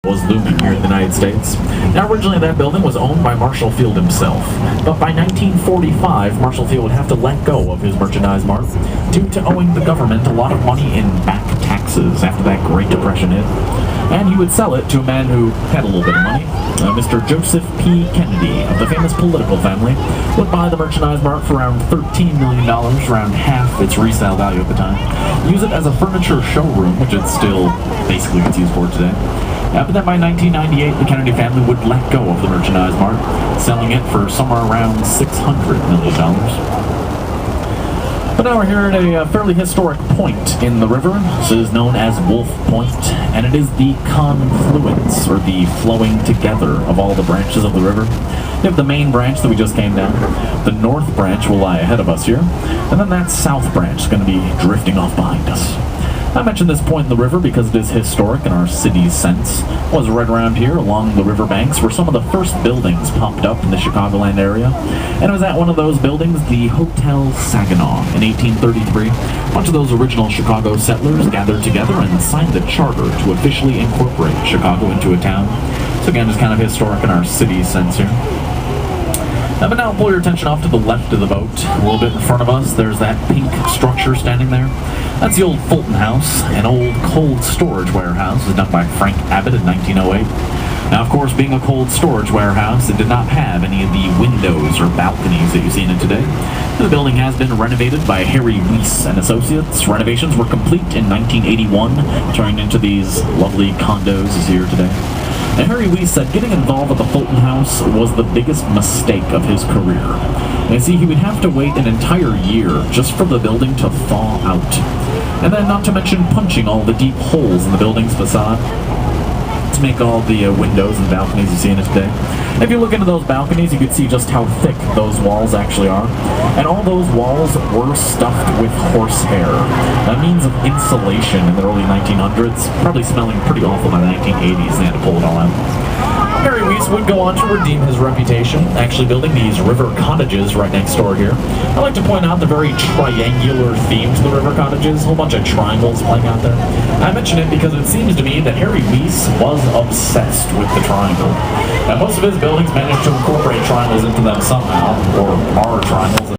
was looming here in the United States. Now, originally that building was owned by Marshall Field himself, but by 1945, Marshall Field would have to let go of his merchandise mart due to owing the government a lot of money in back taxes after that Great Depression hit. And he would sell it to a man who had a little bit of money. Mr. Joseph P. Kennedy, of the famous political family, would buy the merchandise mart for around $13 million, around half its resale value at the time. Use it as a furniture showroom, which it still basically gets used for today. But then by 1998, the Kennedy family would let go of the merchandise mart, selling it for somewhere around $600 million. But now we're here at a fairly historic point in the river. This is known as Wolf Point, and it is the confluence, or the flowing together of all the branches of the river. You have the main branch that we just came down. The north branch will lie ahead of us here, and then that south branch is going to be drifting off behind us. I mentioned this point in the river because it is historic in our city's sense. It was right around here along the riverbanks where some of the first buildings popped up in the Chicagoland area. And it was at one of those buildings, the Hotel Saginaw, in 1833. A bunch of those original Chicago settlers gathered together and signed the charter to officially incorporate Chicago into a town. So again, just kind of historic in our city's sense here. But now pull your attention off to the left of the boat. A little bit in front of us, there's that pink structure standing there. That's the old Fulton House, an old cold storage warehouse. It was done by Frank Abbott in 1908. Now, of course, being a cold storage warehouse, it did not have any of the windows or balconies that you see in it today. The building has been renovated by Harry Weiss and Associates. Renovations were complete in 1981, turning into these lovely condos as here today. And Harry Weiss said getting involved with the Fulton House was the biggest mistake of his career. And you see, he would have to wait an entire year just for the building to thaw out. And then not to mention punching all the deep holes in the building's facade to make all the windows and balconies you see in it today. If you look into those balconies, you can see just how thick those walls actually are. And all those walls were stuffed with horsehair. That means of insulation in the early 1900s, probably smelling pretty awful by the 1980s. They had to pull it all out. Harry Weiss would go on to redeem his reputation, actually building these river cottages right next door here. I like to point out the very triangular theme to the river cottages, a whole bunch of triangles playing out there. I mention it because it seems to me that Harry Weiss was obsessed with the triangle. Now, most of his buildings managed to incorporate triangles into them somehow, or are triangles.